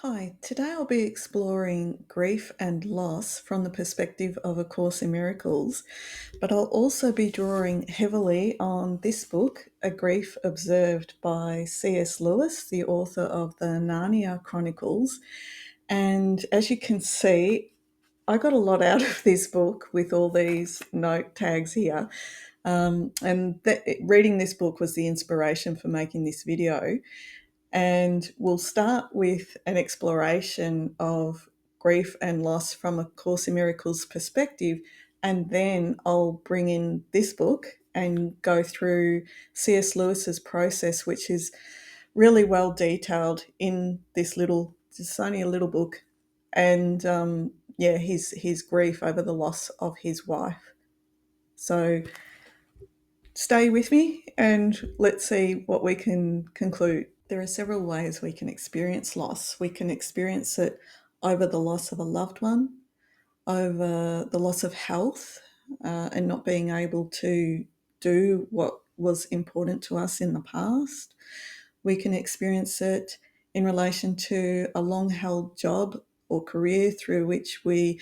Hi, today I'll be exploring grief and loss from the perspective of A Course in Miracles, but I'll also be drawing heavily on this book, A Grief Observed by C.S Lewis, the author of the Narnia Chronicles. And as you can see, I got a lot out of this book with all these note tags here. Reading this book was the inspiration for making this video. And we'll start with an exploration of grief and loss from A Course in Miracles perspective. And then I'll bring in this book and go through C.S. Lewis's process, which is really well detailed in this little, it's only a little book. And his grief over the loss of his wife. So stay with me and let's see what we can conclude. There are several ways we can experience loss. We can experience it over the loss of a loved one, over the loss of health, and not being able to do what was important to us in the past. We can experience it in relation to a long held job or career through which we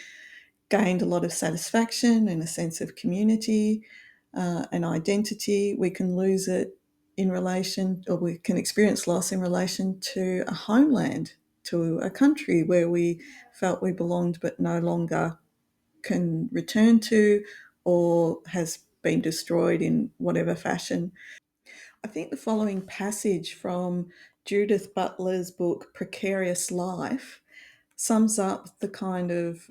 gained a lot of satisfaction and a sense of community and identity. We can lose it in relation, or we can experience loss in relation to a homeland, to a country where we felt we belonged but no longer can return to, or has been destroyed in whatever fashion. I think the following passage from Judith Butler's book, Precarious Life, sums up the kind of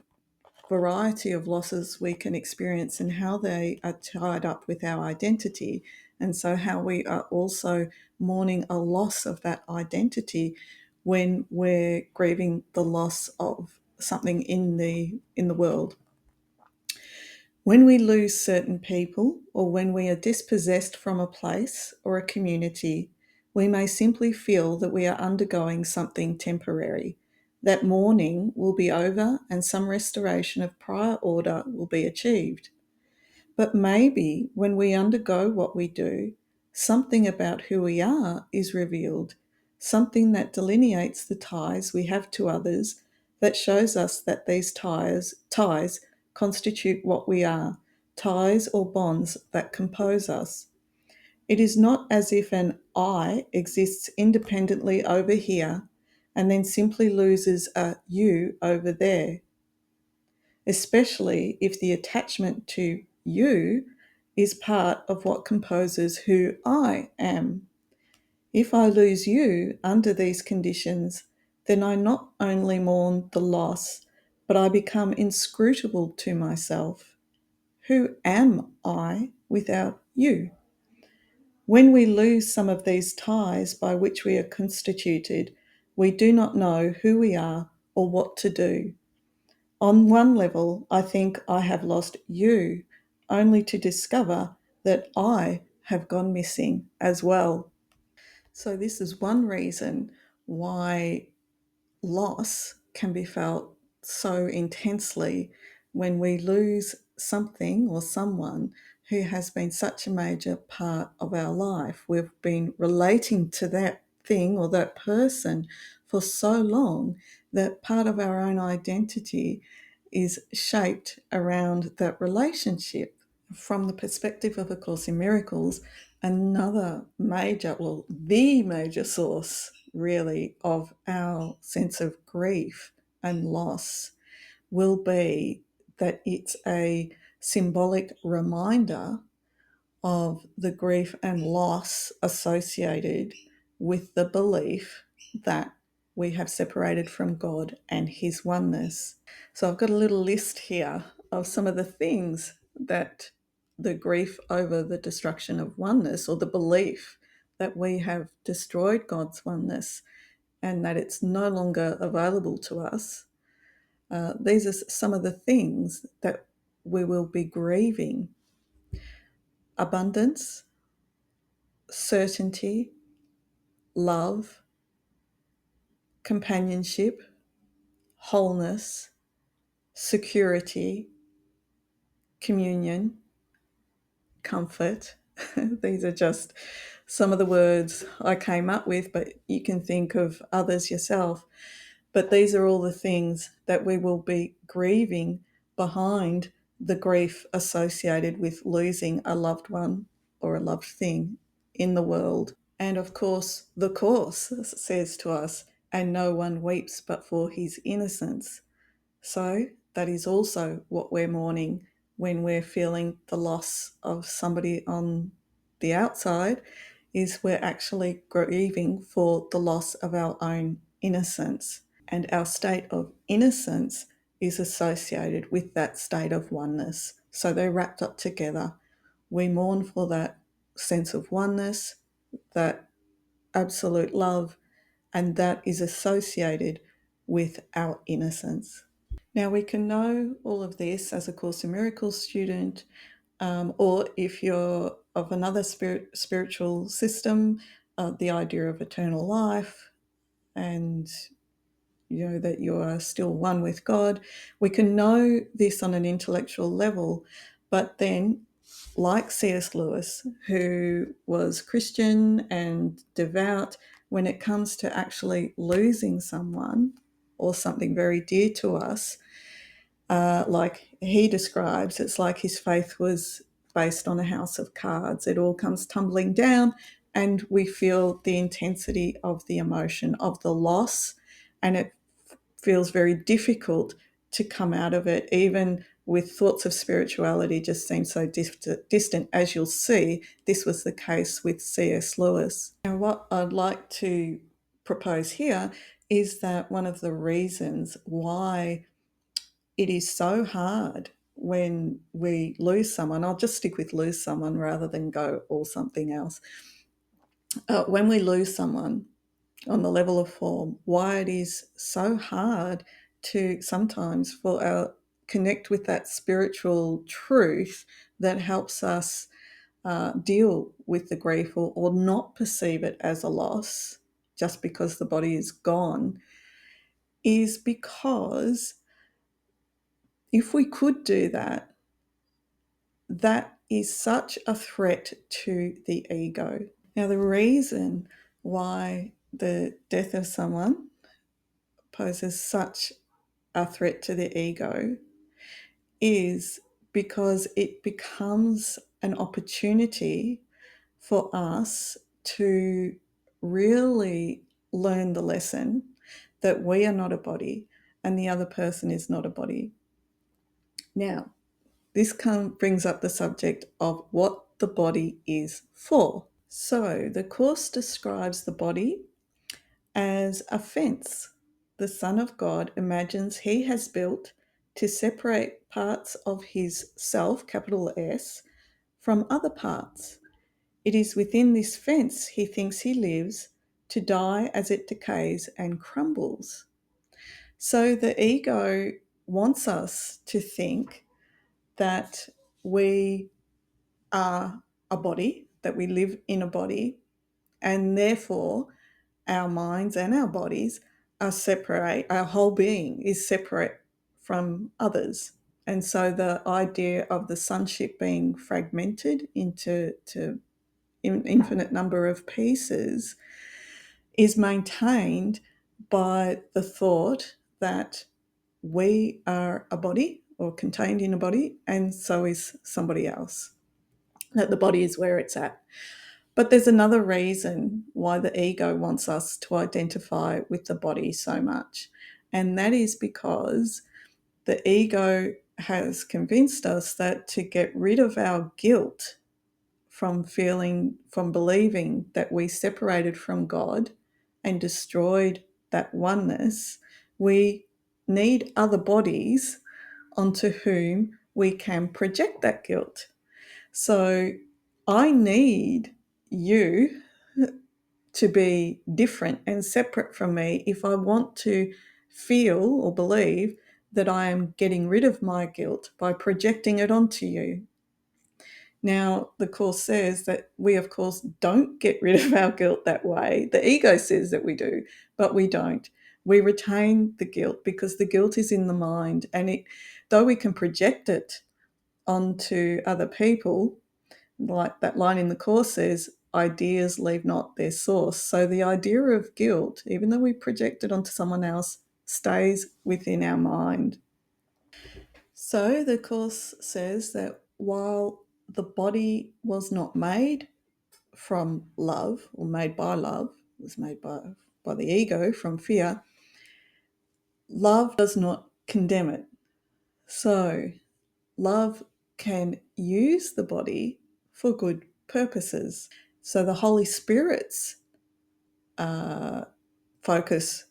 variety of losses we can experience and how they are tied up with our identity. And so how we are also mourning a loss of that identity when we're grieving the loss of something in the world. When we lose certain people, or when we are dispossessed from a place or a community, we may simply feel that we are undergoing something temporary. That mourning will be over and some restoration of prior order will be achieved. But maybe when we undergo what we do, something about who we are is revealed, something that delineates the ties we have to others, that shows us that these ties constitute what we are, ties or bonds that compose us. It is not as if an I exists independently over here and then simply loses a you over there, especially if the attachment to you is part of what composes who I am. If I lose you under these conditions, then I not only mourn the loss, but I become inscrutable to myself. Who am I without you? When we lose some of these ties by which we are constituted, we do not know who we are or what to do. On one level, I think I have lost you, only to discover that I have gone missing as well. So, this is one reason why loss can be felt so intensely when we lose something or someone who has been such a major part of our life. We've been relating to that thing or that person for so long that part of our own identity is shaped around that relationship. From the perspective of A Course in Miracles, another major, well, the major source really of our sense of grief and loss will be that it's a symbolic reminder of the grief and loss associated with the belief that we have separated from God and His oneness. So I've got a little list here of some of the things that the grief over the destruction of oneness, or the belief that we have destroyed God's oneness and that it's no longer available to us, these are some of the things that we will be grieving: abundance, certainty, love, companionship, wholeness, security, communion, comfort. These are just some of the words I came up with, but you can think of others yourself. But these are all the things that we will be grieving behind the grief associated with losing a loved one or a loved thing in the world. And of course, the Course says to us, and no one weeps but for his innocence. So that is also what we're mourning when we're feeling the loss of somebody on the outside, is we're actually grieving for the loss of our own innocence. And our state of innocence is associated with that state of oneness. So they're wrapped up together. We mourn for that sense of oneness, that absolute love, and that is associated with our innocence. Now, we can know all of this as a Course in Miracles student, or if you're of another spiritual system, the idea of eternal life, and that you are still one with God. We can know this on an intellectual level, but then, like C.S. Lewis, who was Christian and devout, when it comes to actually losing someone or something very dear to us, like he describes, it's like his faith was based on a house of cards. It all comes tumbling down, and we feel the intensity of the emotion of the loss, and it feels very difficult to come out of it, even with thoughts of spirituality just seem so distant. As you'll see, this was the case with C.S. Lewis. Now, what I'd like to propose here is that one of the reasons why it is so hard when we lose someone, I'll just stick with lose someone rather than go all something else. When we lose someone on the level of form, why it is so hard to sometimes for our connect with that spiritual truth that helps us deal with the grief, or not perceive it as a loss just because the body is gone, is because if we could do that, that is such a threat to the ego. Now, the reason why the death of someone poses such a threat to the ego is because it becomes an opportunity for us to really learn the lesson that we are not a body and the other person is not a body. Now, this brings up the subject of what the body is for. So the Course describes the body as a fence the Son of God imagines he has built to separate parts of his self, capital S, from other parts. It is within this fence he thinks he lives, to die as it decays and crumbles. So the ego wants us to think that we are a body, that we live in a body, and therefore our minds and our bodies are separate, our whole being is separate from others. And so the idea of the sonship being fragmented into an infinite number of pieces is maintained by the thought that we are a body or contained in a body, and so is somebody else, that the body is where it's at. But there's another reason why the ego wants us to identify with the body so much, and that is because the ego has convinced us that to get rid of our guilt from believing that we separated from God and destroyed that oneness, we need other bodies onto whom we can project that guilt. So I need you to be different and separate from me if I want to feel or believe that I am getting rid of my guilt by projecting it onto you. Now, the Course says that we, of course, don't get rid of our guilt that way. The ego says that we do, but we don't. We retain the guilt because the guilt is in the mind, and though we can project it onto other people, like that line in the Course says, ideas leave not their source. So the idea of guilt, even though we project it onto someone else, stays within our mind. So the Course says that while the body was not made from love or made by love, it was made by the ego from fear, love does not condemn it. So love can use the body for good purposes. So the Holy Spirit's focus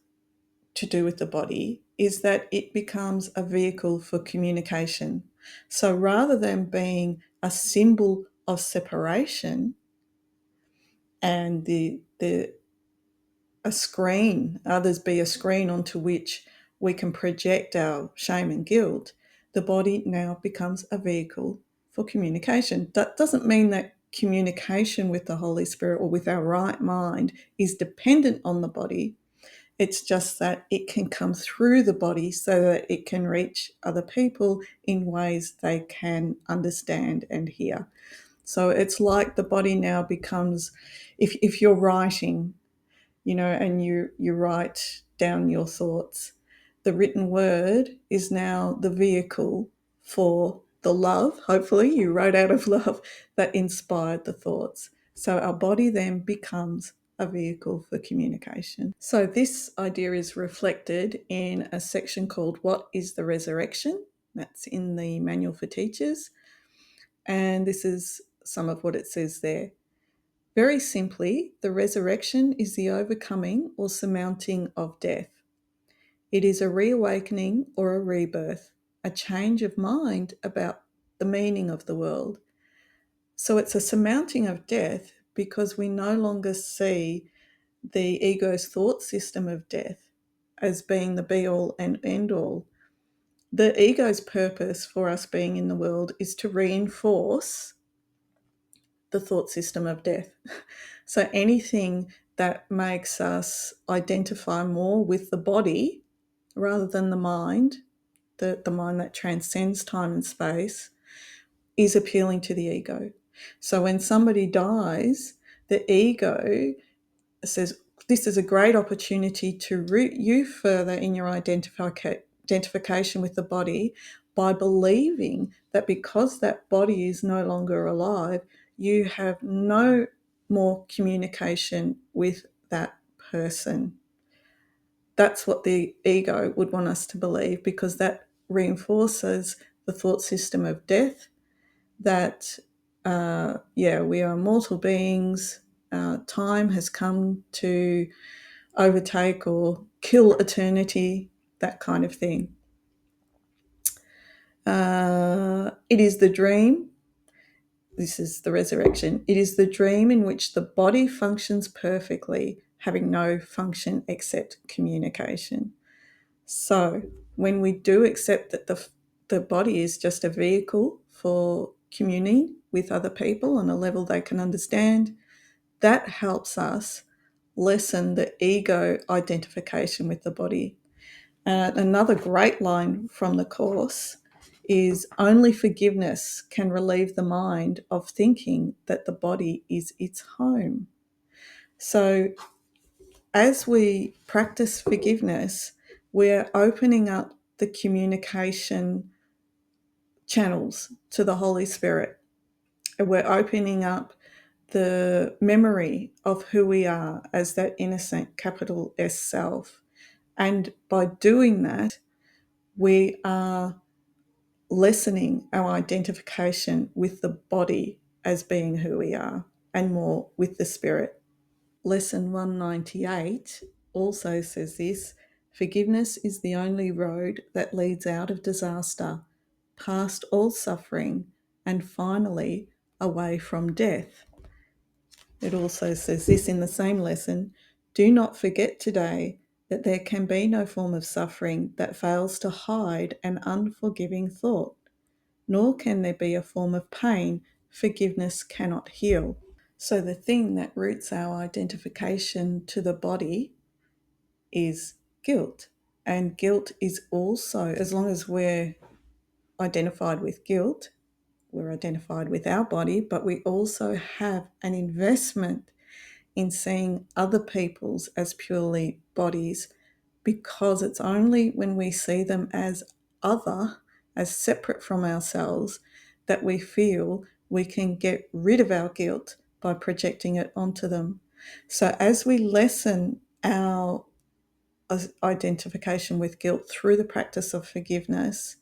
to do with the body is that it becomes a vehicle for communication. So rather than being a symbol of separation and a screen, others be a screen onto which we can project our shame and guilt, the body now becomes a vehicle for communication. That doesn't mean that communication with the Holy Spirit or with our right mind is dependent on the body. It's just that it can come through the body so that it can reach other people in ways they can understand and hear. So it's like the body now becomes, if you're writing, and you write down your thoughts, the written word is now the vehicle for the love, hopefully you wrote out of love, that inspired the thoughts. So our body then becomes a vehicle for communication. So this idea is reflected in a section called What is the Resurrection? That's in the Manual for Teachers. And this is some of what it says there. Very simply, the resurrection is the overcoming or surmounting of death. It is a reawakening or a rebirth, a change of mind about the meaning of the world. So it's a surmounting of death because we no longer see the ego's thought system of death as being the be-all and end-all. The ego's purpose for us being in the world is to reinforce the thought system of death. So anything that makes us identify more with the body rather than the mind, the mind that transcends time and space, is appealing to the ego. So when somebody dies, the ego says, this is a great opportunity to root you further in your identification with the body by believing that because that body is no longer alive, you have no more communication with that person. That's what the ego would want us to believe, because that reinforces the thought system of death, that, we are mortal beings, time has come to overtake or kill eternity, that kind of thing. It is the dream. This is the resurrection. It is the dream in which the body functions perfectly, having no function except communication. So when we do accept that the body is just a vehicle for communing with other people on a level they can understand, that helps us lessen the ego identification with the body. Another great line from the Course is, only forgiveness can relieve the mind of thinking that the body is its home. So as we practice forgiveness, we're opening up the communication channels to the Holy Spirit. And we're opening up the memory of who we are as that innocent capital S self. And by doing that, we are lessening our identification with the body as being who we are, and more with the spirit. Lesson 198 also says this: forgiveness is the only road that leads out of disaster, past all suffering, and finally away from death. It also says this in the same lesson: do not forget today that there can be no form of suffering that fails to hide an unforgiving thought, nor can there be a form of pain forgiveness cannot heal. So the thing that roots our identification to the body is guilt. And guilt is also, as long as we're identified with guilt, we're identified with our body, but we also have an investment in seeing other people's as purely bodies, because it's only when we see them as other, as separate from ourselves, that we feel we can get rid of our guilt by projecting it onto them. So as we lessen our identification with guilt through the practice of forgiveness,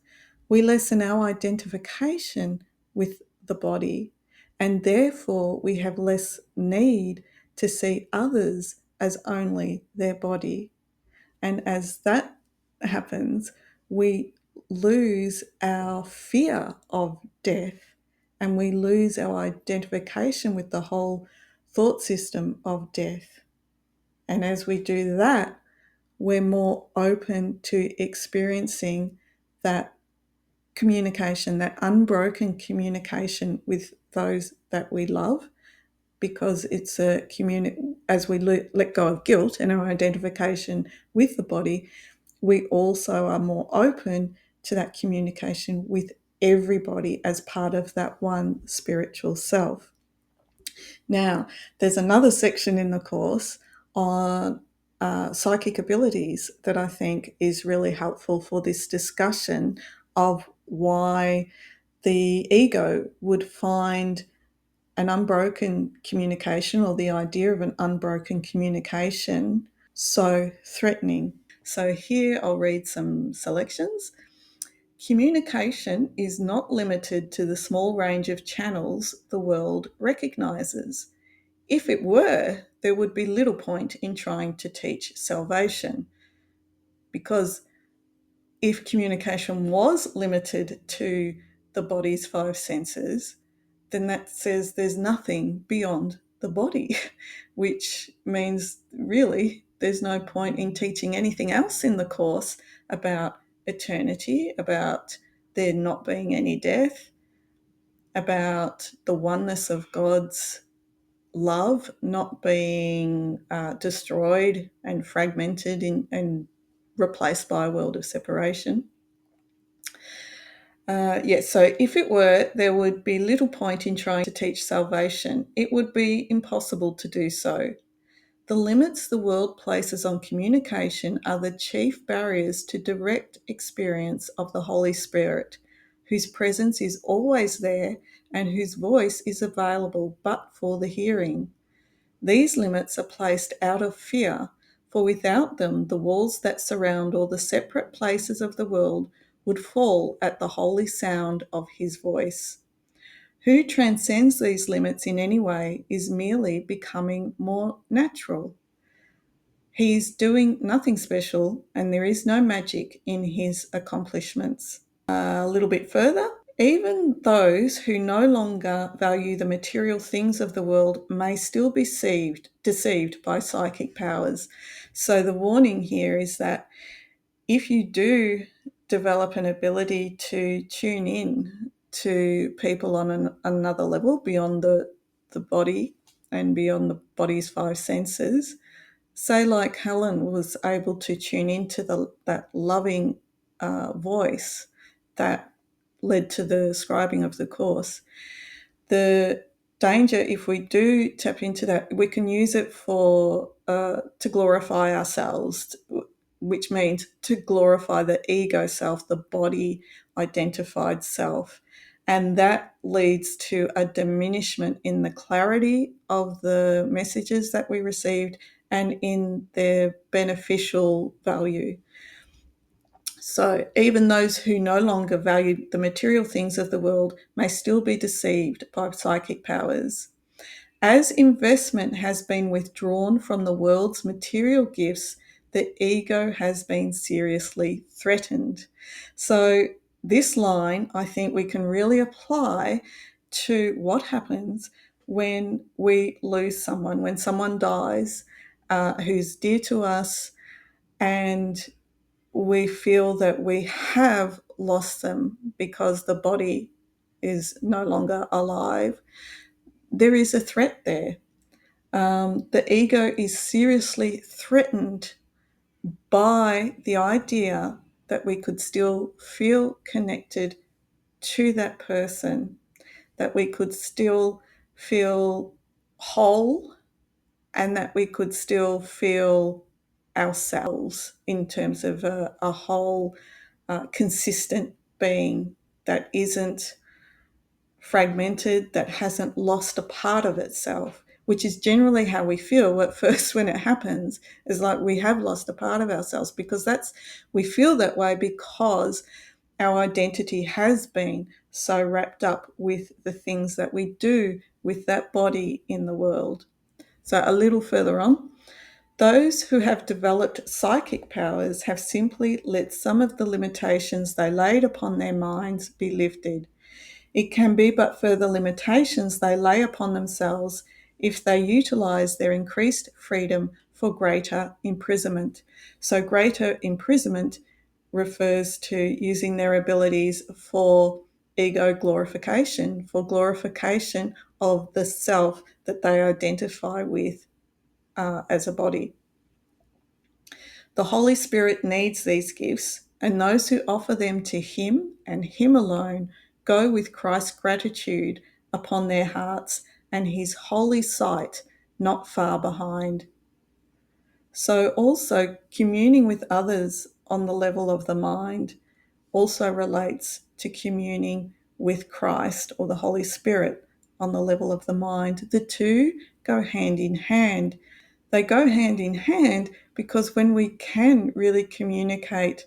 we lessen our identification with the body, and therefore we have less need to see others as only their body. And as that happens, we lose our fear of death, and we lose our identification with the whole thought system of death. And as we do that, we're more open to experiencing that communication, that unbroken communication with those that we love, because it's as we let go of guilt and our identification with the body, we also are more open to that communication with everybody as part of that one spiritual self. Now, there's another section in the course on psychic abilities that I think is really helpful for this discussion of why the ego would find an unbroken communication, or the idea of an unbroken communication, so threatening. So here I'll read some selections. Communication is not limited to the small range of channels the world recognizes. If it were, there would be little point in trying to teach salvation, because if communication was limited to the body's five senses, then that says there's nothing beyond the body, which means really there's no point in teaching anything else in the course about eternity, about there not being any death, about the oneness of God's love not being destroyed and fragmented and replaced by a world of separation. So if it were, there would be little point in trying to teach salvation. It would be impossible to do so. The limits the world places on communication are the chief barriers to direct experience of the Holy Spirit, whose presence is always there and whose voice is available but for the hearing. These limits are placed out of fear, for without them, the walls that surround all the separate places of the world would fall at the holy sound of his voice. Who transcends these limits in any way is merely becoming more natural. He's doing nothing special, and there is no magic in his accomplishments. A little bit further, even those who no longer value the material things of the world may still be deceived by psychic powers. So the warning here is that if you do develop an ability to tune in to people on another level beyond the body and beyond the body's five senses, say like Helen was able to tune into that loving voice that led to the scribing of the course. The danger, if we do tap into that, we can use it for to glorify ourselves, which means to glorify the ego self, the body identified self. And that leads to a diminishment in the clarity of the messages that we received and in their beneficial value. So even those who no longer value the material things of the world may still be deceived by psychic powers. As investment has been withdrawn from the world's material gifts, the ego has been seriously threatened. So this line, I think we can really apply to what happens when we lose someone, when someone dies who's dear to us, and we feel that we have lost them because the body is no longer alive. There is a threat there. The ego is seriously threatened by the idea that we could still feel connected to that person, that we could still feel whole, and that we could still feel ourselves in terms of a whole consistent being that isn't fragmented, that hasn't lost a part of itself, which is generally how we feel at first when it happens, is like we have lost a part of ourselves, because we feel that way because our identity has been so wrapped up with the things that we do with that body in the world. So a little further on, those who have developed psychic powers have simply let some of the limitations they laid upon their minds be lifted. It can be but further limitations they lay upon themselves if they utilize their increased freedom for greater imprisonment. So, greater imprisonment refers to using their abilities for ego glorification, for glorification of the self that they identify with as a body. The Holy Spirit needs these gifts, and those who offer them to Him and Him alone go with Christ's gratitude upon their hearts and His holy sight not far behind. So, also communing with others on the level of the mind also relates to communing with Christ or the Holy Spirit on the level of the mind. The two go hand in hand. They go hand in hand because when we can really communicate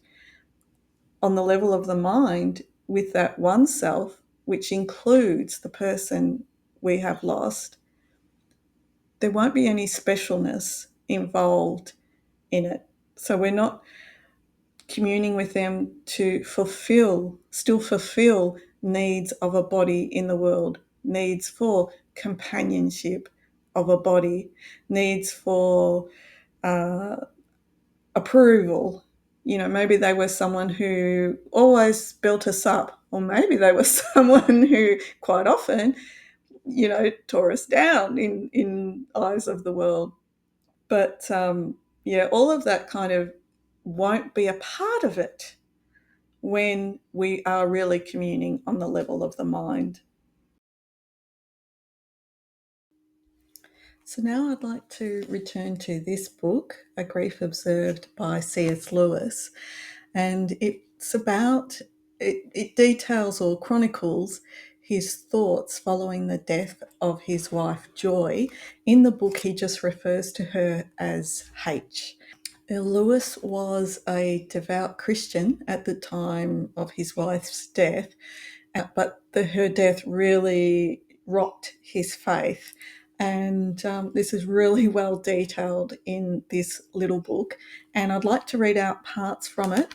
on the level of the mind with that one self, which includes the person we have lost, there won't be any specialness involved in it. So we're not communing with them to still fulfill needs of a body in the world, needs for companionship of a body, needs for approval. Maybe they were someone who always built us up, or maybe they were someone who quite often, tore us down in eyes of the world. But all of that kind of won't be a part of it when we are really communing on the level of the mind. So now I'd like to return to this book, A Grief Observed by C.S Lewis. And it details or chronicles his thoughts following the death of his wife, Joy. In the book, he just refers to her as H. Lewis was a devout Christian at the time of his wife's death, but her death really rocked his faith. And this is really well detailed in this little book. And I'd like to read out parts from it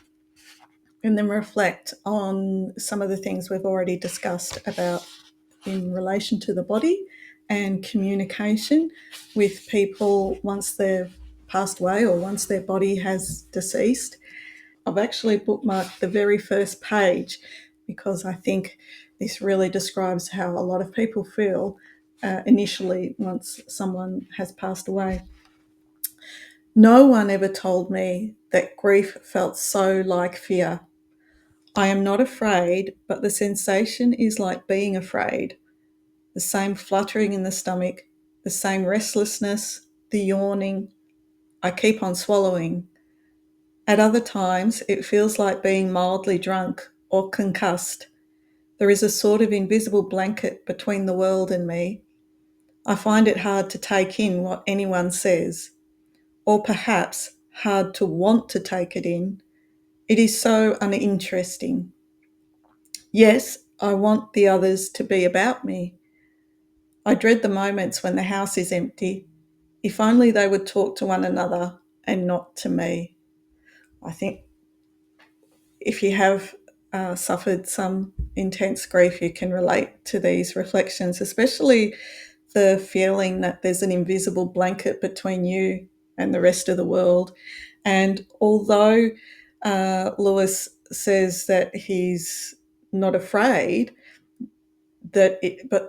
and then reflect on some of the things we've already discussed about in relation to the body and communication with people once they've passed away or once their body has deceased. I've actually bookmarked the very first page because I think this really describes how a lot of people feel initially once someone has passed away. No one ever told me that grief felt so like fear. I am not afraid, but the sensation is like being afraid. The same fluttering in the stomach, the same restlessness, the yawning. I keep on swallowing. At other times, it feels like being mildly drunk or concussed. There is a sort of invisible blanket between the world and me. I find it hard to take in what anyone says, or perhaps hard to want to take it in. It is so uninteresting. Yes, I want the others to be about me. I dread the moments when the house is empty. If only they would talk to one another and not to me. I think if you have suffered some intense grief, you can relate to these reflections, especially the feeling that there's an invisible blanket between you and the rest of the world. And although Lewis says that he's not afraid, but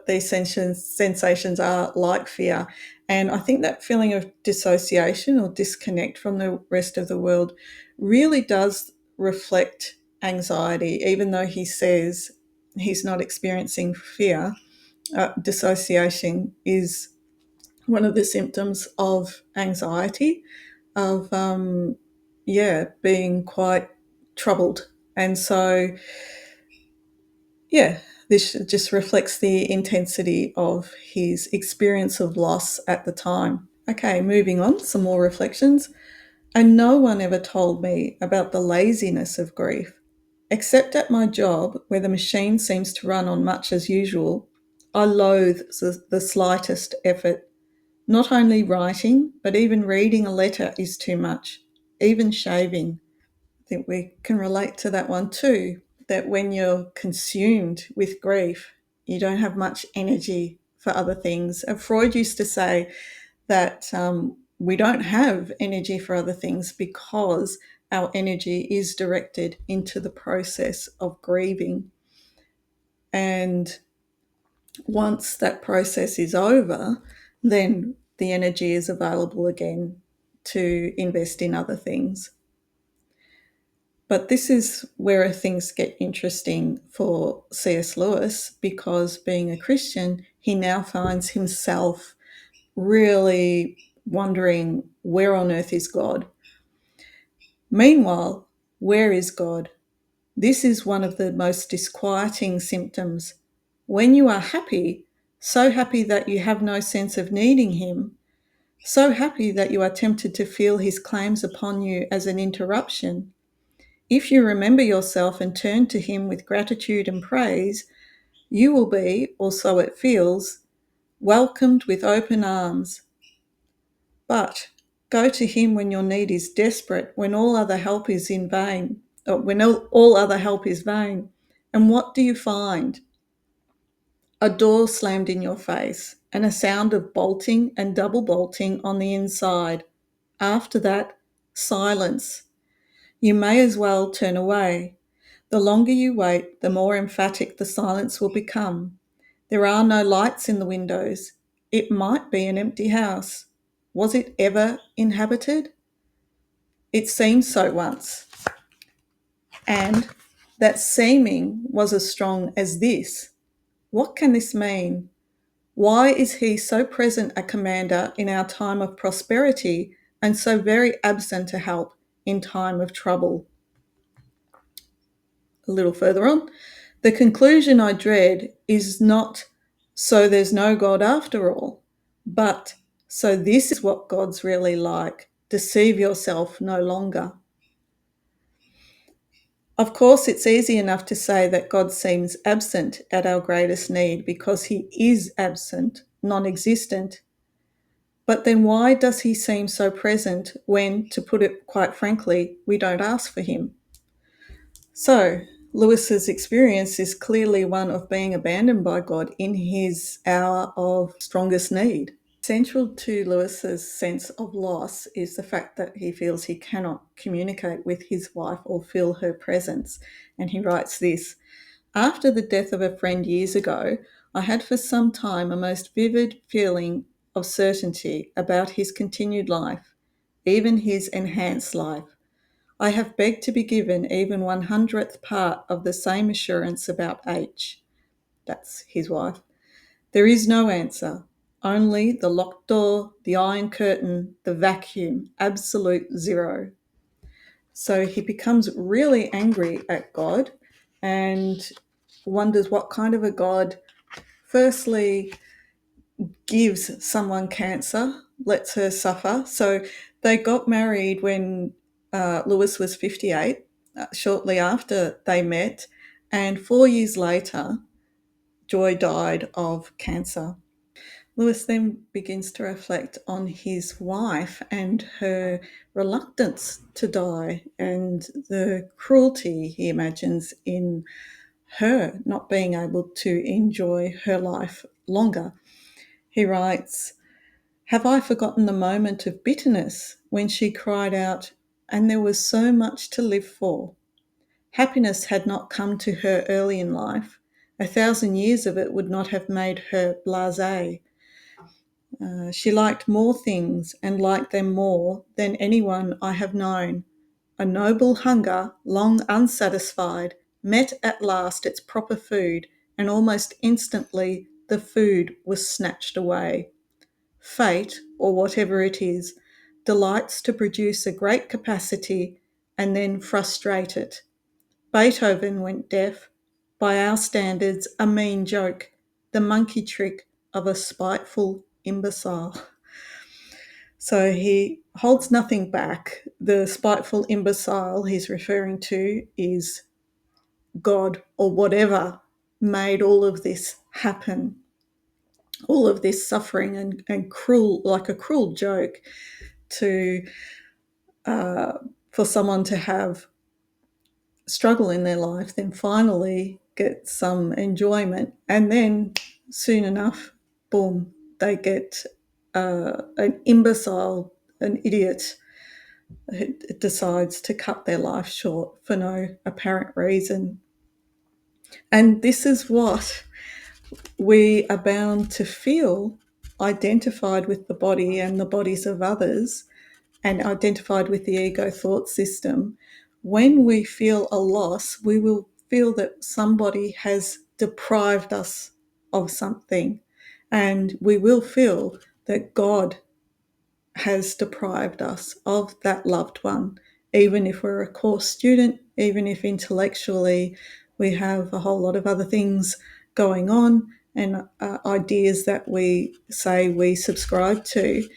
these sensations are like fear. And I think that feeling of dissociation or disconnect from the rest of the world really does reflect anxiety, even though he says he's not experiencing fear. Dissociation is one of the symptoms of anxiety. of, being quite troubled. And so, this just reflects the intensity of his experience of loss at the time. Okay, moving on, some more reflections. And no one ever told me about the laziness of grief. Except at my job, where the machine seems to run on much as usual, I loathe the slightest effort. Not only writing, but even reading a letter is too much, even shaving. I think we can relate to that one too, that when you're consumed with grief, you don't have much energy for other things. Freud used to say that we don't have energy for other things because our energy is directed into the process of grieving. And once that process is over, then the energy is available again to invest in other things. But this is where things get interesting for C.S. Lewis, because being a Christian, he now finds himself really wondering, where on earth is God? Meanwhile, where is God? This is one of the most disquieting symptoms. When you are happy, so happy that you have no sense of needing him, so happy that you are tempted to feel his claims upon you as an interruption, if you remember yourself and turn to him with gratitude and praise, you will be, or so it feels, welcomed with open arms. But go to him when your need is desperate, when all other help is in vain, or when all other help is vain. And what do you find? A door slammed in your face and a sound of bolting and double bolting on the inside. After that, silence. You may as well turn away. The longer you wait, the more emphatic the silence will become. There are no lights in the windows. It might be an empty house. Was it ever inhabited? It seemed so once. And that seeming was as strong as this. What can this mean? Why is he so present a commander in our time of prosperity and so very absent to help in time of trouble? A little further on, the conclusion I dread is not, so there's no God after all, but so this is what God's really like. Deceive yourself no longer. Of course, it's easy enough to say that God seems absent at our greatest need because he is absent, non-existent. But then why does he seem so present when, to put it quite frankly, we don't ask for him? So, Lewis's experience is clearly one of being abandoned by God in his hour of strongest need. Central to Lewis's sense of loss is the fact that he feels he cannot communicate with his wife or feel her presence. And he writes this: after the death of a friend years ago, I had for some time a most vivid feeling of certainty about his continued life, even his enhanced life. I have begged to be given even 100th part of the same assurance about H. That's his wife. There is no answer, only the locked door, the iron curtain, the vacuum, absolute zero. So he becomes really angry at God and wonders what kind of a God, firstly, gives someone cancer, lets her suffer. So they got married when Lewis was 58, shortly after they met, and 4 years later, Joy died of cancer. Lewis then begins to reflect on his wife and her reluctance to die and the cruelty he imagines in her not being able to enjoy her life longer. He writes, have I forgotten the moment of bitterness when she cried out, and there was so much to live for? Happiness had not come to her early in life. 1,000 years of it would not have made her blasé. She liked more things and liked them more than anyone I have known. A noble hunger, long unsatisfied, met at last its proper food, and almost instantly the food was snatched away. Fate, or whatever it is, delights to produce a great capacity and then frustrate it. Beethoven went deaf, by our standards, a mean joke, the monkey trick of a spiteful imbecile. So he holds nothing back. The spiteful imbecile he's referring to is God or whatever made all of this happen, all of this suffering and cruel, like a cruel joke to for someone to have struggle in their life, then finally get some enjoyment, and then soon enough, boom, they get an imbecile, an idiot who decides to cut their life short for no apparent reason. And this is what we are bound to feel, identified with the body and the bodies of others, and identified with the ego thought system. When we feel a loss, we will feel that somebody has deprived us of something, and we will feel that God has deprived us of that loved one, even if we're a course student, even if intellectually we have a whole lot of other things going on and ideas that we say we subscribe to.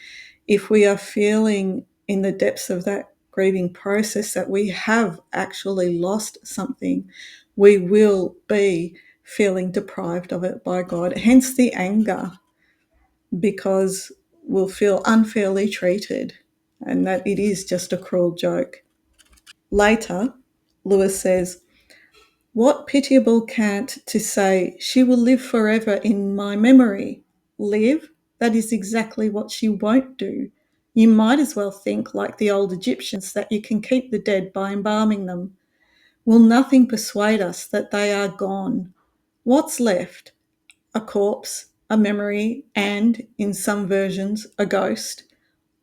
If we are feeling in the depths of that grieving process that we have actually lost something, we will be feeling deprived of it by God. Hence the anger, because we'll feel unfairly treated and that it is just a cruel joke. Later, Lewis says, "What pitiable cant to say, she will live forever in my memory. Live? That is exactly what she won't do. You might as well think, like the old Egyptians, that you can keep the dead by embalming them. Will nothing persuade us that they are gone? What's left? A corpse, a memory, and, in some versions, a ghost.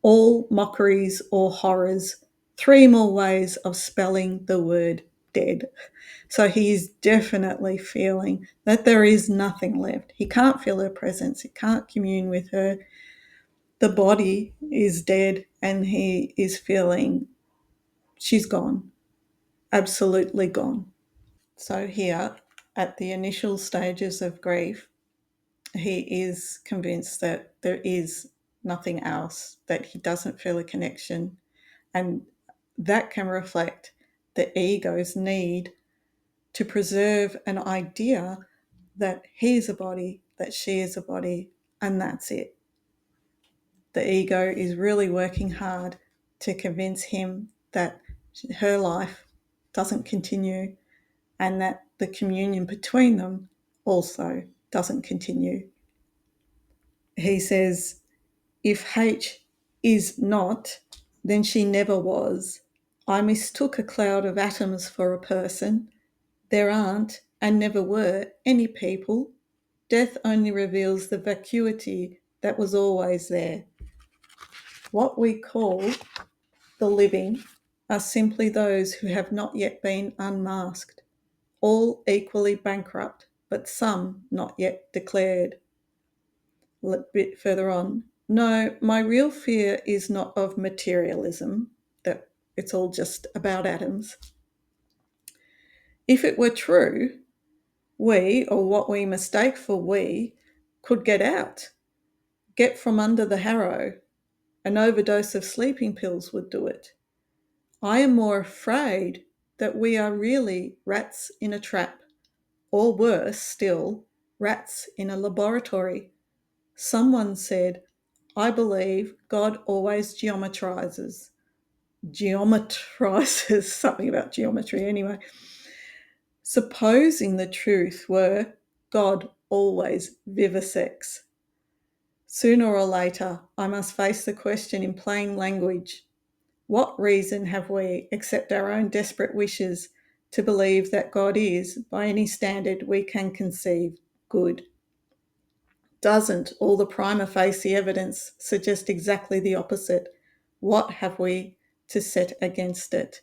All mockeries or horrors. 3 more ways of spelling the word dead." So he is definitely feeling that there is nothing left. He can't feel her presence. He can't commune with her. The body is dead and he is feeling she's gone, absolutely gone. So here, at the initial stages of grief, he is convinced that there is nothing else, that he doesn't feel a connection, and that can reflect the ego's need to preserve an idea that he is a body, that she is a body, and that's it. The ego is really working hard to convince him that her life doesn't continue and that the communion between them also doesn't continue. He says, if H is not, then she never was. I mistook a cloud of atoms for a person. There aren't, and never were, any people. Death only reveals the vacuity that was always there. What we call the living are simply those who have not yet been unmasked, all equally bankrupt, but some not yet declared. A bit further on, no, my real fear is not of materialism, that it's all just about atoms. If it were true, we, or what we mistake for we, could get out, get from under the harrow. An overdose of sleeping pills would do it. I am more afraid that we are really rats in a trap, or worse still, rats in a laboratory. Someone said, I believe God always geometrizes. Geometrizes, something about geometry anyway. Supposing the truth were God always vivisects. Sooner or later, I must face the question in plain language. What reason have we, except our own desperate wishes, to believe that God is, by any standard we can conceive, good? Doesn't all the prima facie evidence suggest exactly the opposite? What have we to set against it?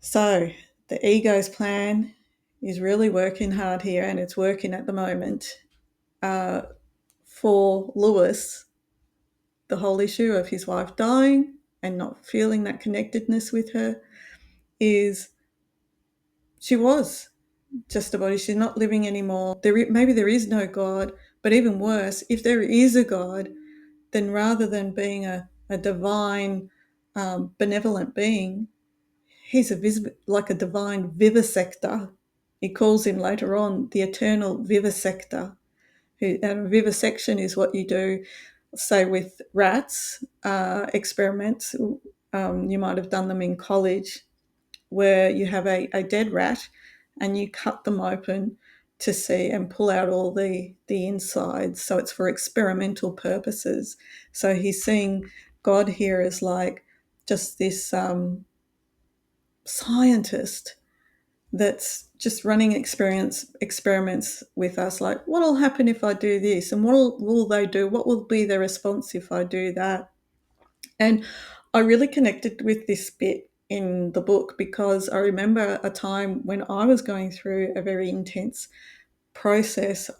So the ego's plan is really working hard here, and it's working at the moment. For Lewis, the whole issue of his wife dying and not feeling that connectedness with her is she was just a body. She's not living anymore. Maybe there is no God, but even worse, if there is a God, then rather than being a divine, benevolent being, he's like a divine vivisector. He calls him later on the eternal vivisector. And vivisection is what you do, say, with rats, experiments. You might have done them in college, where you have a dead rat and you cut them open to see and pull out all the insides. So it's for experimental purposes. So he's seeing God here as like just this scientist that's just running experiments with us, like what'll happen if I do this, and what will they do, what will be their response if I do that. And I really connected with this bit in the book because I remember a time when I was going through a very intense process,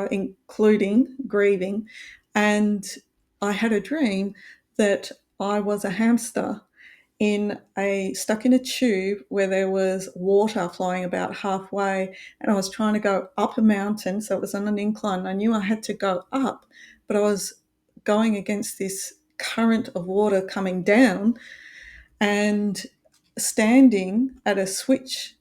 including grieving, and I had a dream that I was a hamster stuck in a tube where there was water flowing about halfway, and I was trying to go up a mountain, so it was on an incline. I knew I had to go up, but I was going against this current of water coming down, and standing at a switch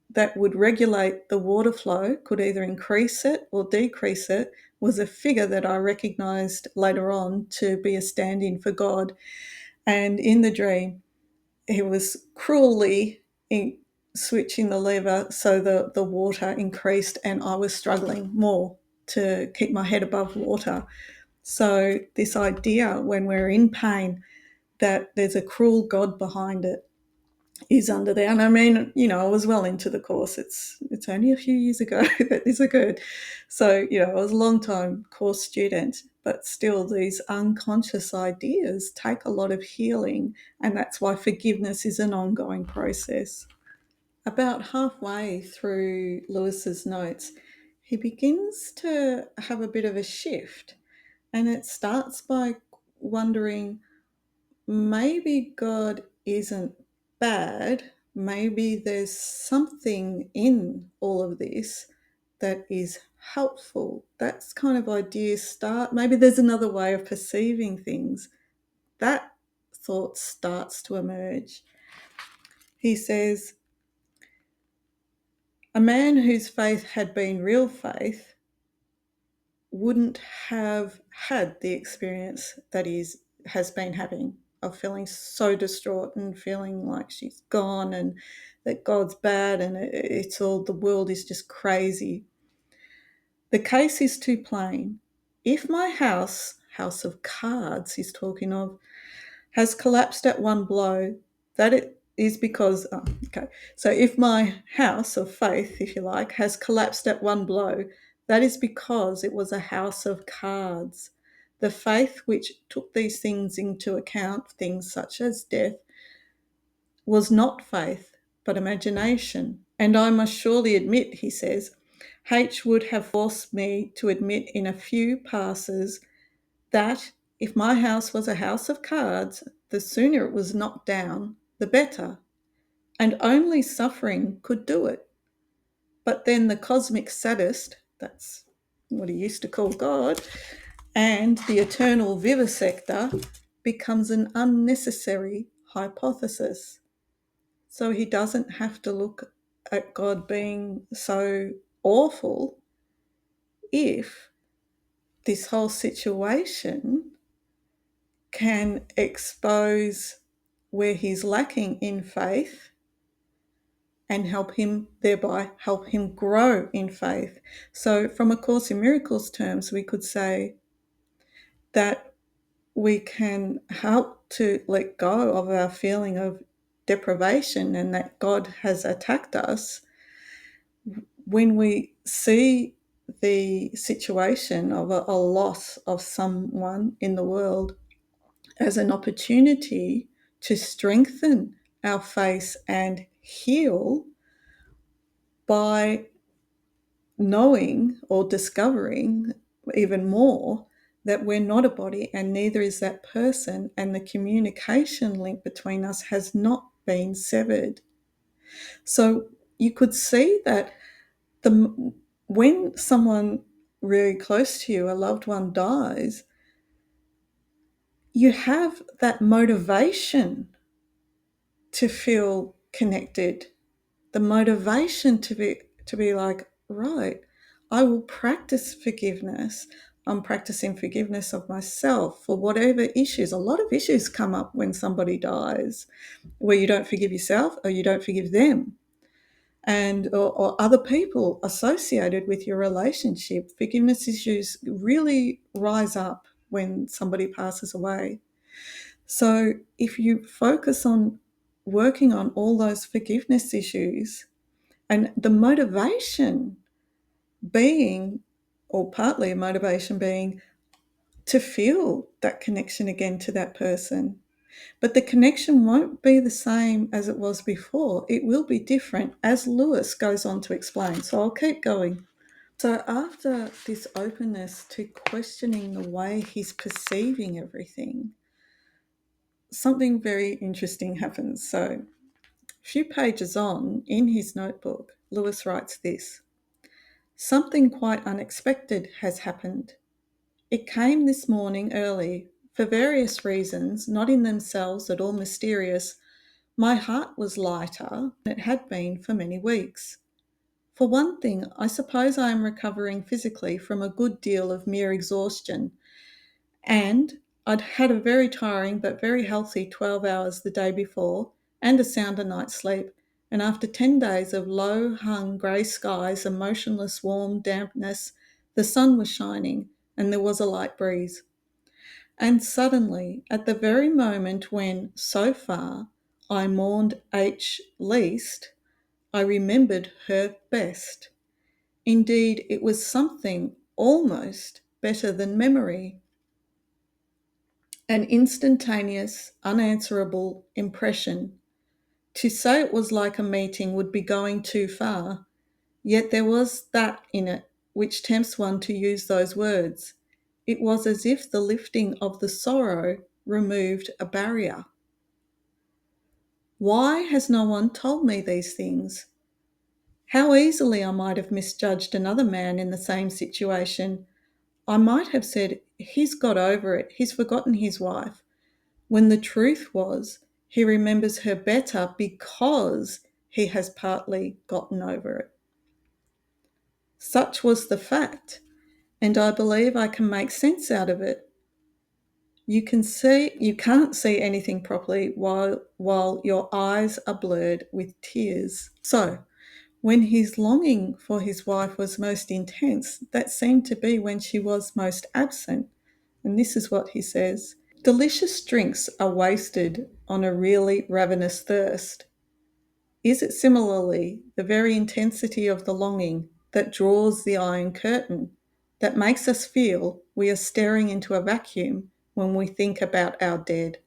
that would regulate the water flow, could either increase it or decrease it, was a figure that I recognised later on to be a stand-in for God. And in the dream, he was cruelly switching the lever so the water increased, and I was struggling more to keep my head above water. So this idea, when we're in pain, that there's a cruel God behind it, is under there. And I mean, I was well into the course. It's only a few years ago that this occurred. So, I was a long time course student, but still these unconscious ideas take a lot of healing, and that's why forgiveness is an ongoing process. About halfway through Lewis's notes, he begins to have a bit of a shift, and it starts by wondering, maybe God isn't bad. Maybe there's something in all of this that is helpful. That's kind of ideas start. Maybe there's another way of perceiving things. That thought starts to emerge. He says, a man whose faith had been real faith wouldn't have had the experience that he has been having, of feeling so distraught and feeling like she's gone and that God's bad and it's all, the world is just crazy. The case is too plain. If my house of cards he's talking of, has collapsed at one blow, that it is because, so if my house of faith, if you like, has collapsed at one blow, that is because it was a house of cards. The faith which took these things into account, things such as death, was not faith, but imagination. And I must surely admit, he says, H would have forced me to admit in a few passes that if my house was a house of cards, the sooner it was knocked down, the better. And only suffering could do it. But then the cosmic sadist, that's what he used to call God, and the eternal vivisector becomes an unnecessary hypothesis. So he doesn't have to look at God being so awful if this whole situation can expose where he's lacking in faith and thereby help him grow in faith. So from A Course in Miracles terms, we could say that we can help to let go of our feeling of deprivation and that God has attacked us when we see the situation of a loss of someone in the world as an opportunity to strengthen our faith and heal by knowing or discovering even more that we're not a body and neither is that person, and the communication link between us has not been severed. So you could see that when someone really close to you, a loved one, dies, you have that motivation to feel connected, the motivation to be like, right, I will practice forgiveness. I'm practicing forgiveness of myself for whatever issues. A lot of issues come up when somebody dies where you don't forgive yourself or you don't forgive them, and or other people associated with your relationship. Forgiveness issues really rise up when somebody passes away. So if you focus on working on all those forgiveness issues, and the motivation being, or partly a motivation being, to feel that connection again to that person. But the connection won't be the same as it was before. It will be different, as Lewis goes on to explain. So I'll keep going. So after this openness to questioning the way he's perceiving everything, something very interesting happens. So a few pages on, in his notebook, Lewis writes this: "Something quite unexpected has happened. It came this morning early. For various reasons, not in themselves at all mysterious, my heart was lighter than it had been for many weeks. For one thing, I suppose I am recovering physically from a good deal of mere exhaustion, and I'd had a very tiring but very healthy 12 hours the day before and a sounder night's sleep, and after 10 days of low-hung grey skies and motionless warm dampness, the sun was shining and there was a light breeze. And suddenly, at the very moment when, so far, I mourned H least, I remembered her best. Indeed, it was something almost better than memory, an instantaneous, unanswerable impression. To say it was like a meeting would be going too far, yet there was that in it which tempts one to use those words. It was as if the lifting of the sorrow removed a barrier. Why has no one told me these things? How easily I might have misjudged another man in the same situation. I might have said, he's got over it, he's forgotten his wife, when the truth was, he remembers her better because he has partly gotten over it. Such was the fact, and I believe I can make sense out of it. You can't see anything properly while your eyes are blurred with tears. So, when his longing for his wife was most intense, that seemed to be when she was most absent. And this is what he says: delicious drinks are wasted on a really ravenous thirst. Is it similarly the very intensity of the longing that draws the iron curtain, that makes us feel we are staring into a vacuum when we think about our dead?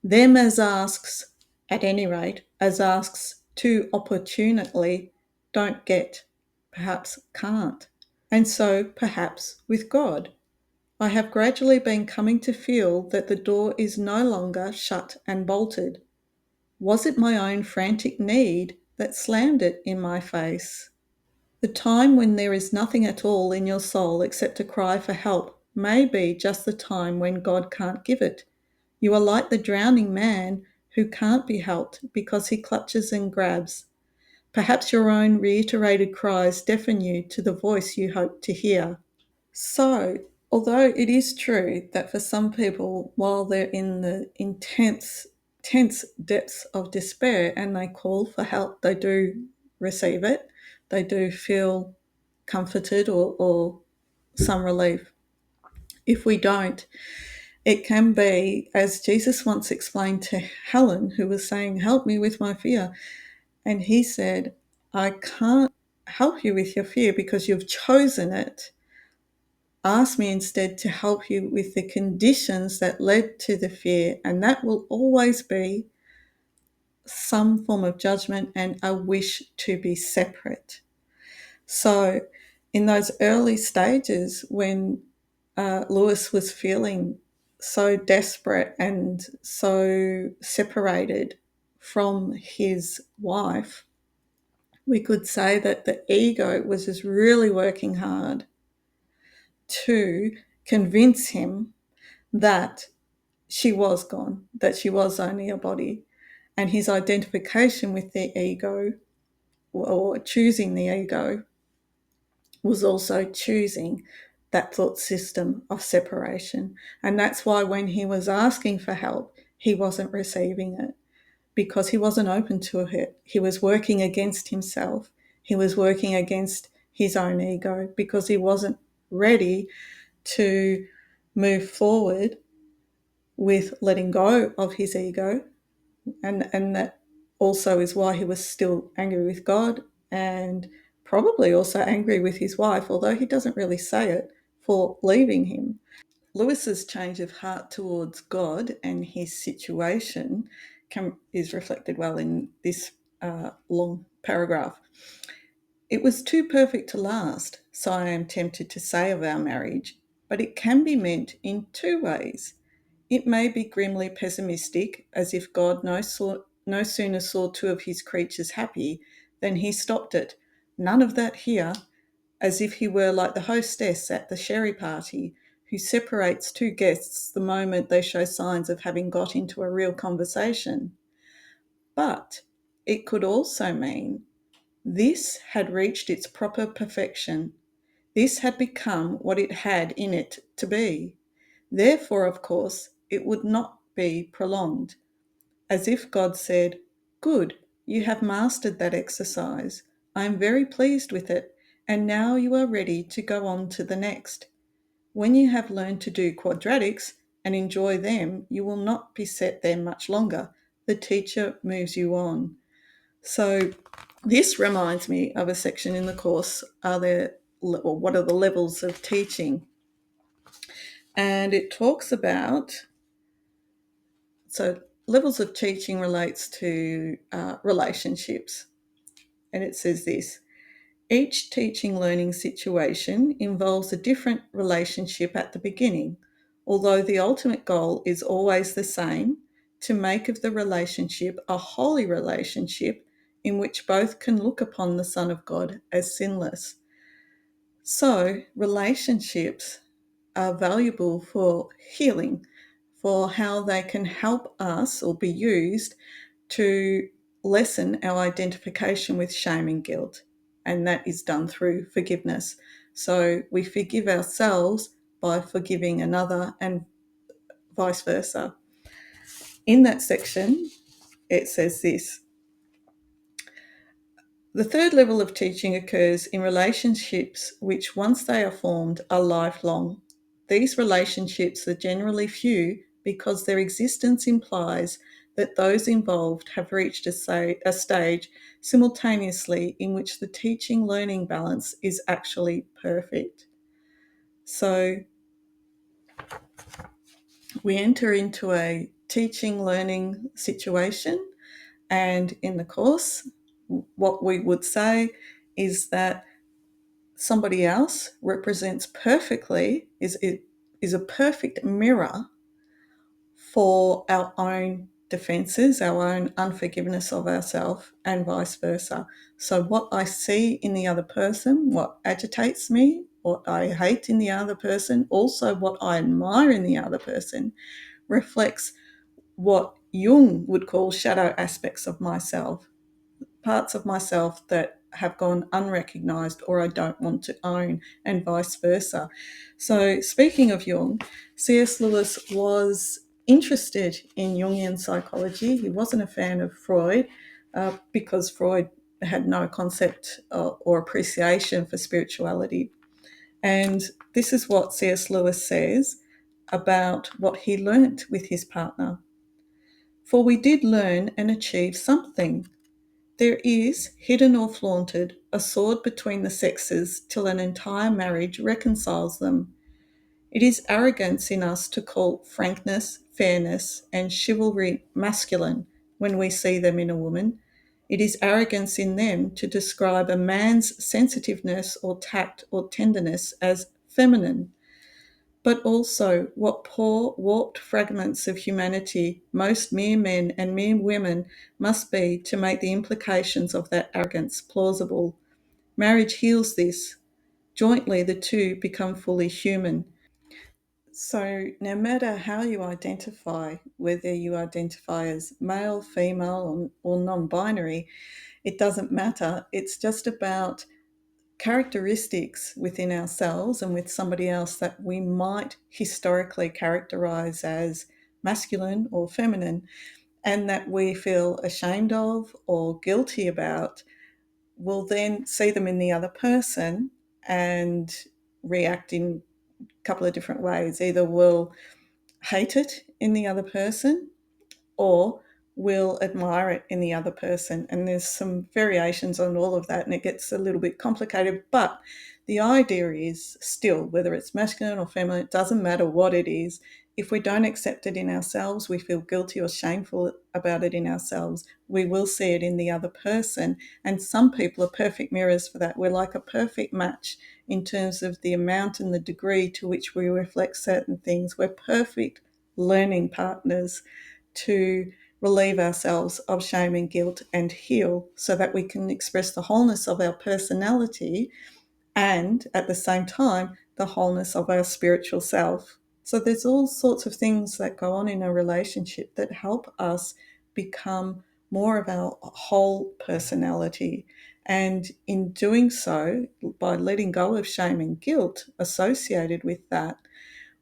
Them as asks, at any rate, as asks too opportunely, don't get, perhaps can't. And so, perhaps, with God, I have gradually been coming to feel that the door is no longer shut and bolted. Was it my own frantic need that slammed it in my face? The time when there is nothing at all in your soul except a cry for help may be just the time when God can't give it. You are like the drowning man who can't be helped because he clutches and grabs. Perhaps your own reiterated cries deafen you to the voice you hope to hear. So, although it is true that for some people, while they're in the tense depths of despair and they call for help, they do receive it. They do feel comforted or some relief. If we don't, it can be, as Jesus once explained to Helen, who was saying, "Help me with my fear." And he said, "I can't help you with your fear because you've chosen it. Ask me instead to help you with the conditions that led to the fear." And that will always be some form of judgment and a wish to be separate. So in those early stages when Lewis was feeling so desperate and so separated from his wife, we could say that the ego was just really working hard to convince him that she was gone, that she was only a body. And his identification with the ego, or choosing the ego, was also choosing that thought system of separation. And that's why when he was asking for help, he wasn't receiving it, because he wasn't open to it. He was working against himself. He was working against his own ego because he wasn't ready to move forward with letting go of his ego. And that also is why he was still angry with God, and probably also angry with his wife, although he doesn't really say it, for leaving him. Lewis's change of heart towards God and his situation is reflected well in this long paragraph. It was too perfect to last, so I am tempted to say of our marriage, but it can be meant in two ways. It may be grimly pessimistic, as if God no sooner saw two of his creatures happy than he stopped it. None of that here, as if he were like the hostess at the sherry party, who separates two guests the moment they show signs of having got into a real conversation. But it could also mean this had reached its proper perfection. This had become what it had in it to be. Therefore, of course, it would not be prolonged. As if God said, "Good, you have mastered that exercise. I am very pleased with it, and now you are ready to go on to the next. When you have learned to do quadratics and enjoy them, you will not be set there much longer. The teacher moves you on." So this reminds me of a section in the course, what are the levels of teaching? And it talks about, so levels of teaching relates to relationships. And it says this: each teaching learning situation involves a different relationship at the beginning, although the ultimate goal is always the same, to make of the relationship a holy relationship in which both can look upon the Son of God as sinless. So relationships are valuable for healing, for how they can help us or be used to lessen our identification with shame and guilt. And that is done through forgiveness. So we forgive ourselves by forgiving another, and vice versa. In that section, it says this: the third level of teaching occurs in relationships which, once they are formed, are lifelong. These relationships are generally few because their existence implies that those involved have reached a stage simultaneously in which the teaching-learning balance is actually perfect. So we enter into a teaching-learning situation, and in the course, what we would say is that somebody else represents perfectly, is a perfect mirror for our own defenses, our own unforgiveness of ourselves, and vice versa. So what I see in the other person, what agitates me, what I hate in the other person, also what I admire in the other person, reflects what Jung would call shadow aspects of myself, parts of myself that have gone unrecognized or I don't want to own, and vice versa. So speaking of Jung, C.S. Lewis was interested in Jungian psychology. He wasn't a fan of Freud because Freud had no concept or appreciation for spirituality. And this is what C.S. Lewis says about what he learnt with his partner. For we did learn and achieve something. There is, hidden or flaunted, a sword between the sexes till an entire marriage reconciles them. It is arrogance in us to call frankness, fairness, and chivalry masculine when we see them in a woman. It is arrogance in them to describe a man's sensitiveness or tact or tenderness as feminine. but also what poor, warped fragments of humanity most mere men and mere women must be to make the implications of that arrogance plausible. Marriage heals this. Jointly, the two become fully human. So, no matter how you identify, whether you identify as male, female, or non binary, it doesn't matter. It's just about characteristics within ourselves and with somebody else that we might historically characterize as masculine or feminine, and that we feel ashamed of or guilty about. We'll then see them in the other person and react in a couple of different ways. Either we'll hate it in the other person, or will admire it in the other person. And there's some variations on all of that, and it gets a little bit complicated. But the idea is still, whether it's masculine or feminine, it doesn't matter what it is. If we don't accept it in ourselves, we feel guilty or shameful about it in ourselves, we will see it in the other person. And some people are perfect mirrors for that. We're like a perfect match in terms of the amount and the degree to which we reflect certain things. We're perfect learning partners to relieve ourselves of shame and guilt and heal, so that we can express the wholeness of our personality and at the same time the wholeness of our spiritual self. So there's all sorts of things that go on in a relationship that help us become more of our whole personality. And in doing so, by letting go of shame and guilt associated with that,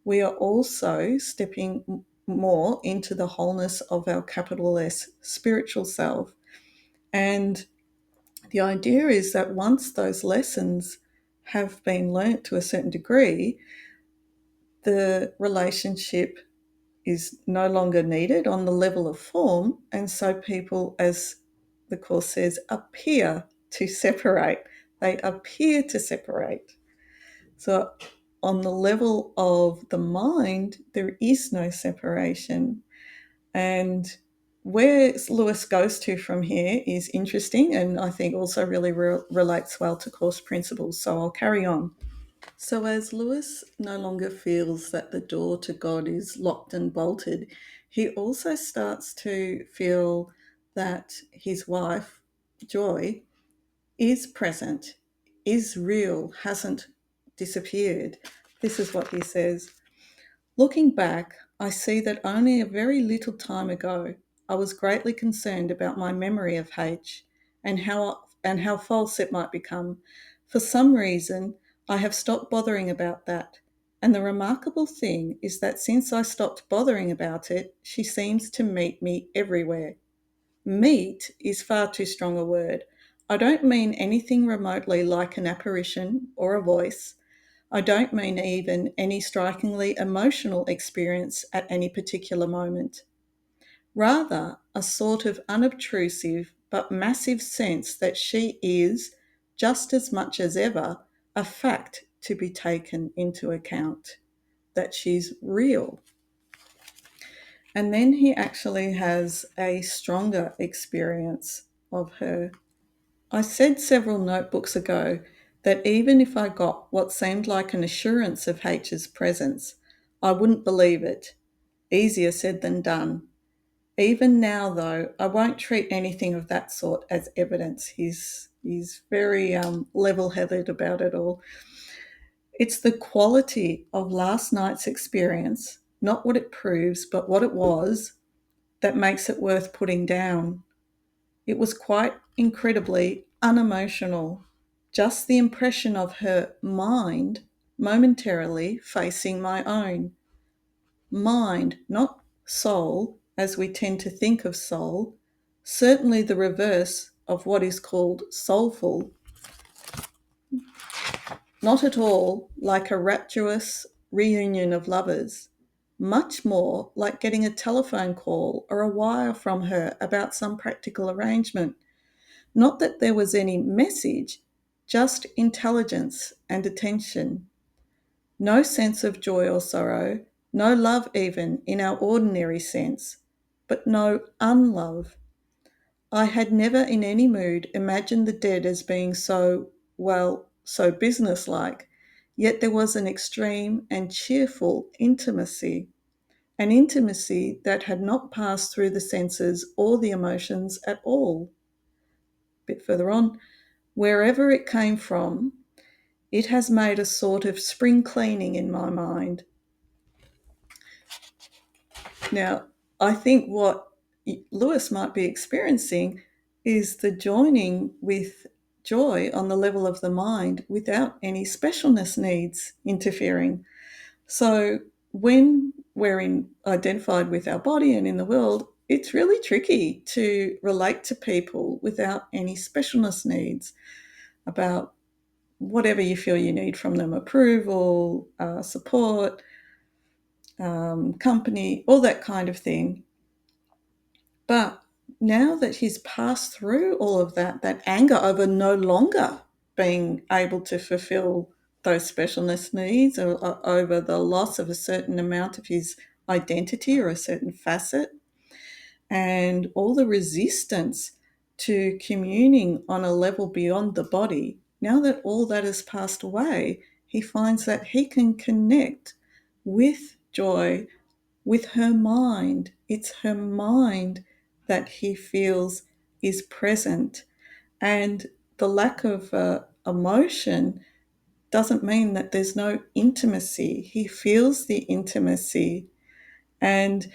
we are also stepping more into the wholeness of our capital S spiritual self. And the idea is that once those lessons have been learnt to a certain degree, the relationship is no longer needed on the level of form. And so people, as the Course says, appear to separate. They appear to separate. So on the level of the mind, there is no separation. And where Lewis goes to from here is interesting, and I think also really relates well to Course principles. So I'll carry on. So as Lewis no longer feels that the door to God is locked and bolted, he also starts to feel that his wife, Joy, is present, is real, hasn't disappeared. This is what he says. Looking back, I see that only a very little time ago, I was greatly concerned about my memory of H and how false it might become. For some reason, I have stopped bothering about that. And the remarkable thing is that since I stopped bothering about it, she seems to meet me everywhere. Meet is far too strong a word. I don't mean anything remotely like an apparition or a voice. I don't mean even any strikingly emotional experience at any particular moment. Rather, a sort of unobtrusive but massive sense that she is, just as much as ever, a fact to be taken into account, that she's real. And then he actually has a stronger experience of her. I said several notebooks ago that even if I got what seemed like an assurance of H's presence, I wouldn't believe it. Easier said than done. Even now, though, I won't treat anything of that sort as evidence. He's very level-headed about it all. It's the quality of last night's experience, not what it proves, but what it was, that makes it worth putting down. It was quite incredibly unemotional, just the impression of her mind momentarily facing my own. Mind, not soul, as we tend to think of soul, certainly the reverse of what is called soulful. Not at all like a rapturous reunion of lovers, much more like getting a telephone call or a wire from her about some practical arrangement. Not that there was any message, just intelligence and attention. No sense of joy or sorrow, no love even in our ordinary sense, but no unlove. I had never in any mood imagined the dead as being so businesslike. Yet there was an extreme and cheerful intimacy, an intimacy that had not passed through the senses or the emotions at all. A bit further on, wherever it came from, it has made a sort of spring cleaning in my mind. Now, I think what Lewis might be experiencing is the joining with joy on the level of the mind without any specialness needs interfering. So when we're identified with our body and in the world, it's really tricky to relate to people without any specialness needs about whatever you feel you need from them, approval, support, company, all that kind of thing. But now that he's passed through all of that, that anger over no longer being able to fulfill those specialness needs, or over the loss of a certain amount of his identity or a certain facet, and all the resistance to communing on a level beyond the body, now that all that has passed away, he finds that he can connect with joy, with her mind. It's her mind that he feels is present. And the lack of emotion doesn't mean that there's no intimacy. He feels the intimacy. And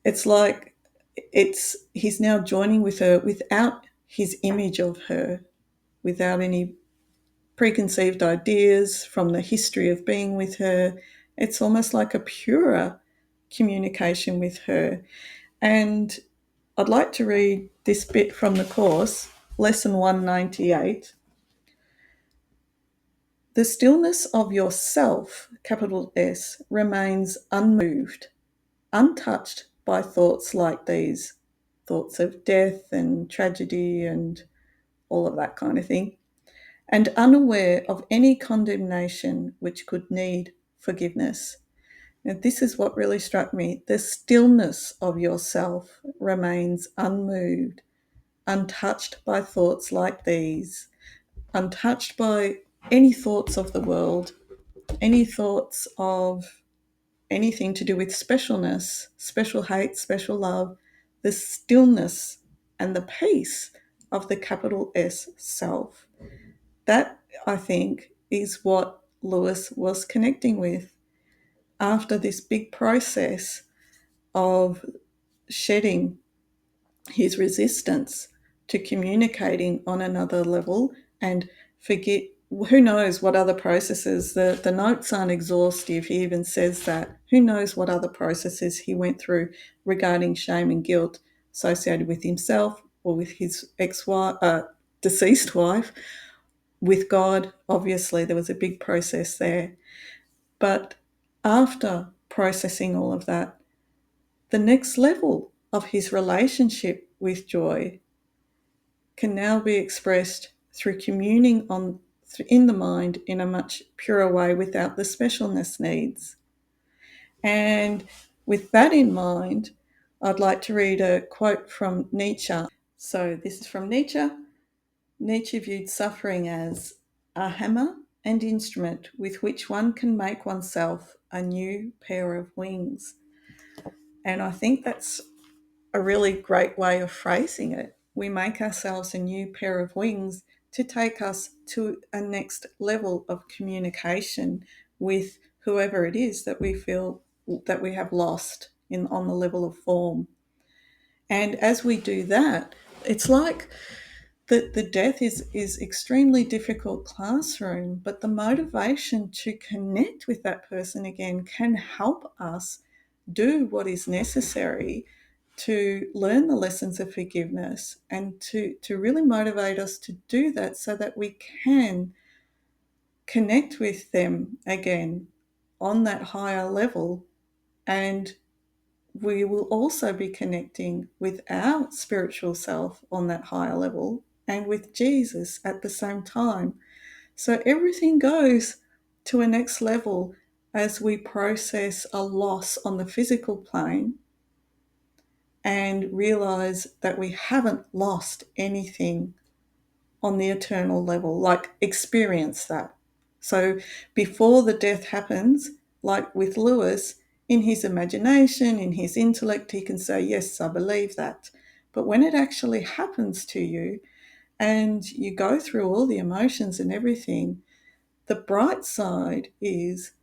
it's like he's now joining with her without his image of her, without any preconceived ideas from the history of being with her. It's almost like a purer communication with her. And I'd like to read this bit from the course, lesson 198. The stillness of yourself, capital S, remains unmoved, untouched by thoughts like these, thoughts of death and tragedy and all of that kind of thing, and unaware of any condemnation which could need forgiveness. And this is what really struck me. The stillness of yourself remains unmoved, untouched by thoughts like these, untouched by any thoughts of the world, any thoughts of anything to do with specialness, special hate, special love, the stillness and the peace of the capital S self. That, I think, is what Lewis was connecting with after this big process of shedding his resistance to communicating on another level, and forget, who knows what other processes, the notes aren't exhaustive. He even says that. Who knows what other processes he went through regarding shame and guilt associated with himself or with his ex-wife, deceased wife, with God. Obviously, there was a big process there. But after processing all of that, the next level of his relationship with joy can now be expressed through communing in the mind in a much purer way without the specialness needs. And with that in mind, I'd like to read a quote from Nietzsche. So this is from Nietzsche. Nietzsche viewed suffering as a hammer and instrument with which one can make oneself a new pair of wings. And I think that's a really great way of phrasing it. We make ourselves a new pair of wings to take us to a next level of communication with whoever it is that we feel that we have lost on the level of form. And as we do that, it's like the death is extremely difficult classroom, but the motivation to connect with that person again can help us do what is necessary to learn the lessons of forgiveness, and to really motivate us to do that so that we can connect with them again on that higher level. And we will also be connecting with our spiritual self on that higher level and with Jesus at the same time. So everything goes to a next level as we process a loss on the physical plane and realize that we haven't lost anything on the eternal level, like experience that. So before the death happens, like with Lewis, in his imagination, in his intellect, he can say, yes, I believe that. But when it actually happens to you and you go through all the emotions and everything, the bright side is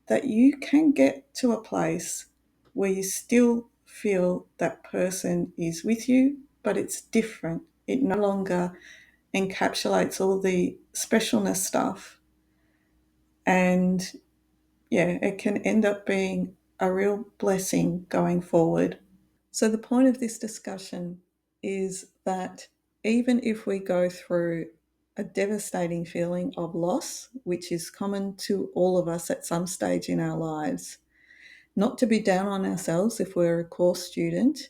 that you can get to a place where you still feel that person is with you, but it's different. It no longer encapsulates all the specialness stuff. And yeah, it can end up being a real blessing going forward. So, the point of this discussion is that even if we go through a devastating feeling of loss, which is common to all of us at some stage in our lives, not to be down on ourselves if we're a course student,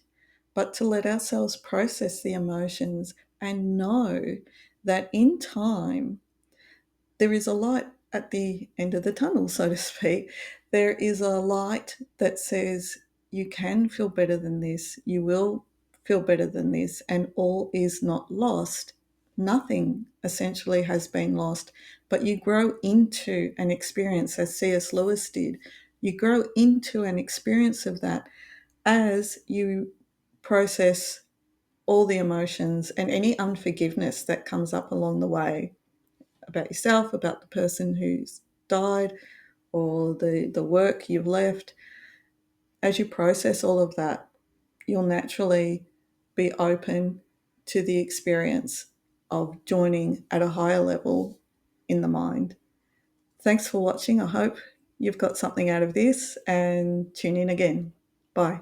but to let ourselves process the emotions and know that in time there is a light at the end of the tunnel, so to speak. There is a light that says you can feel better than this, you will feel better than this, and all is not lost. Nothing essentially has been lost, but you grow into an experience, as C.S Lewis did. You grow into an experience of that as you process all the emotions and any unforgiveness that comes up along the way about yourself, about the person who's died, or the work you've left. As you process all of that, you'll naturally be open to the experience of joining at a higher level in the mind. Thanks for watching. I hope you've got something out of this, and tune in again. Bye.